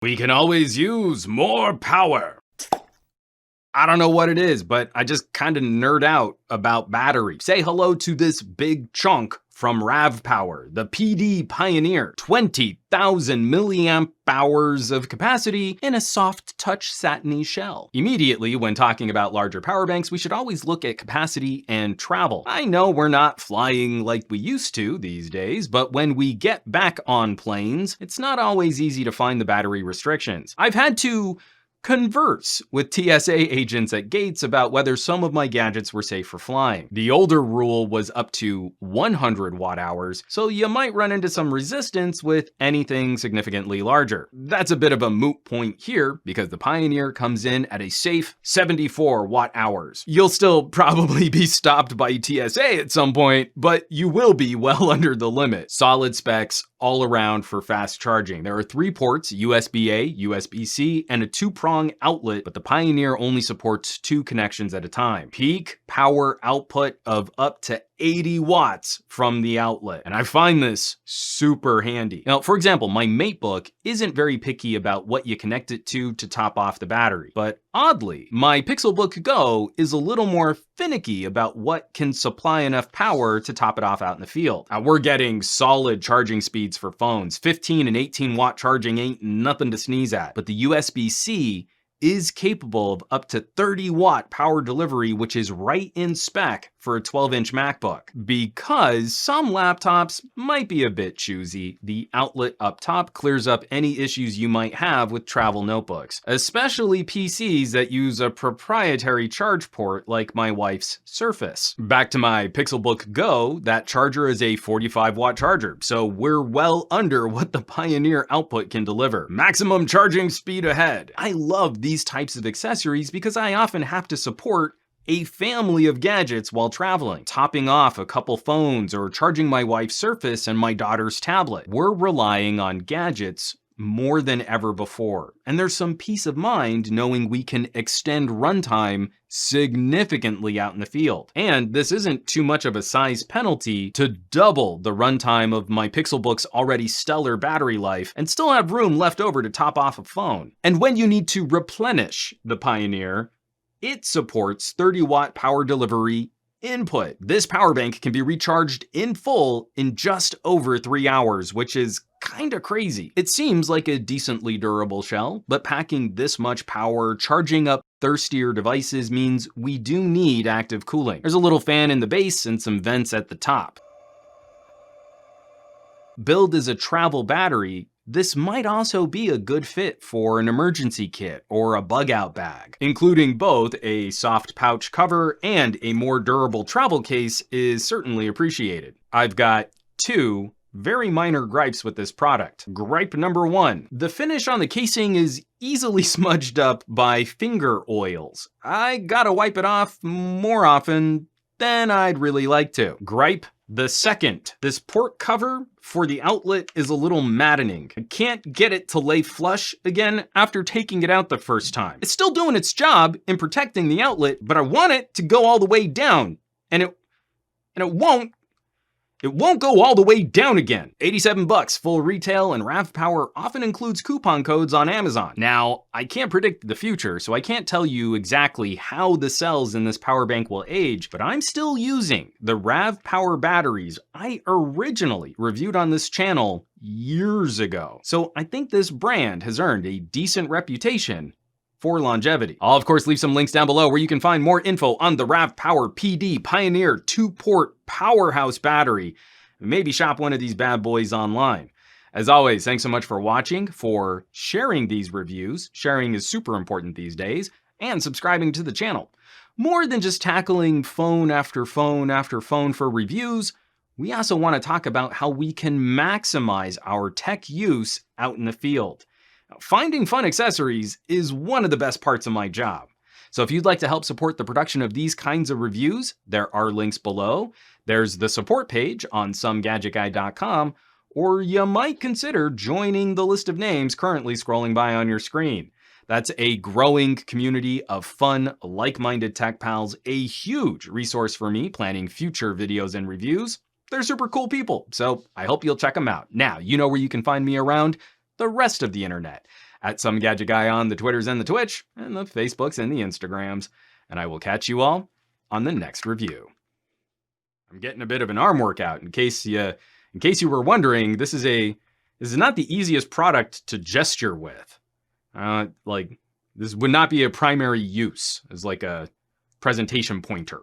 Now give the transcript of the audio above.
We can always use more power. I don't know what it is, but I just kind of nerd out about battery. Say hello to this big chunk from RavPower, the PD Pioneer. 20,000 milliamp hours of capacity in a soft touch satiny shell. Immediately, when talking about larger power banks, we should always look at capacity and travel. I know we're not flying like we used to these days, but when we get back on planes, it's not always easy to find the battery restrictions. I've had to converse with TSA agents at gates about whether some of my gadgets were safe for flying. The older rule was up to 100 watt hours, so you might run into some resistance with anything significantly larger. That's a bit of a moot point here because the Pioneer comes in at a safe 74 watt hours. You'll still probably be stopped by TSA at some point, but you will be well under the limit. Solid specs all around for fast charging. There are 3 ports, USB-A, USB-C, and a 2-prong outlet, but the Pioneer only supports 2 connections at a time. Peak power output of up to 80 watts from the outlet. And I find this super handy. Now, for example, my MateBook isn't very picky about what you connect it to top off the battery. But oddly, my Pixelbook Go is a little more finicky about what can supply enough power to top it off out in the field. Now, we're getting solid charging speeds for phones. 15 and 18 watt charging ain't nothing to sneeze at. But the USB-C is capable of up to 30 watt power delivery, which is right in spec for a 12-inch MacBook. Because some laptops might be a bit choosy, the outlet up top clears up any issues you might have with travel notebooks, especially PCs that use a proprietary charge port like my wife's Surface. Back to my Pixelbook Go, that charger is a 45 watt charger, so we're well under what the Pioneer output can deliver. Maximum charging speed ahead. I love these types of accessories because I often have to support a family of gadgets while traveling, topping off a couple phones or charging my wife's Surface and my daughter's tablet. We're relying on gadgets more than ever before. And there's some peace of mind knowing we can extend runtime significantly out in the field. And this isn't too much of a size penalty to double the runtime of my Pixelbook's already stellar battery life and still have room left over to top off a phone. And when you need to replenish the Pioneer, it supports 30 watt power delivery input. This power bank can be recharged in full in just over 3 hours, which is kinda crazy. It seems like a decently durable shell, but packing this much power, charging up thirstier devices means we do need active cooling. There's a little fan in the base and some vents at the top. Billed as a travel battery, this might also be a good fit for an emergency kit or a bug out bag. Including both a soft pouch cover and a more durable travel case is certainly appreciated. I've got 2 very minor gripes with this product. Gripe number 1, the finish on the casing is easily smudged up by finger oils. I gotta wipe it off more often than I'd really like to. Gripe the second, this port cover for the outlet is a little maddening. I can't get it to lay flush again after taking it out the first time. It's still doing its job in protecting the outlet, but I want it to go all the way down, and it won't. It won't go all the way down again. $87 full retail, and RavPower often includes coupon codes on Amazon. Now, I can't predict the future, so I can't tell you exactly how the cells in this power bank will age, but I'm still using the RavPower batteries I originally reviewed on this channel years ago. So I think this brand has earned a decent reputation for longevity. I'll of course leave some links down below where you can find more info on the RavPower PD Pioneer 2-port powerhouse battery. Maybe shop one of these bad boys online. As always, thanks so much for watching, for sharing these reviews. Sharing is super important these days, and subscribing to the channel. More than just tackling phone after phone after phone for reviews, we also want to talk about how we can maximize our tech use out in the field. Finding fun accessories is one of the best parts of my job. So if you'd like to help support the production of these kinds of reviews, there are links below. There's the support page on SomeGadgetGuy.com, or you might consider joining the list of names currently scrolling by on your screen. That's a growing community of fun, like-minded tech pals, a huge resource for me planning future videos and reviews. They're super cool people, so I hope you'll check them out. Now, you know where you can find me around the rest of the internet. at SomeGadgetGuy on the Twitters and the Twitch, and the Facebooks and the Instagrams. And I will catch you all on the next review. I'm getting a bit of an arm workout. In case you were wondering, this is not the easiest product to gesture with. Like, this would not be a primary use as like a presentation pointer.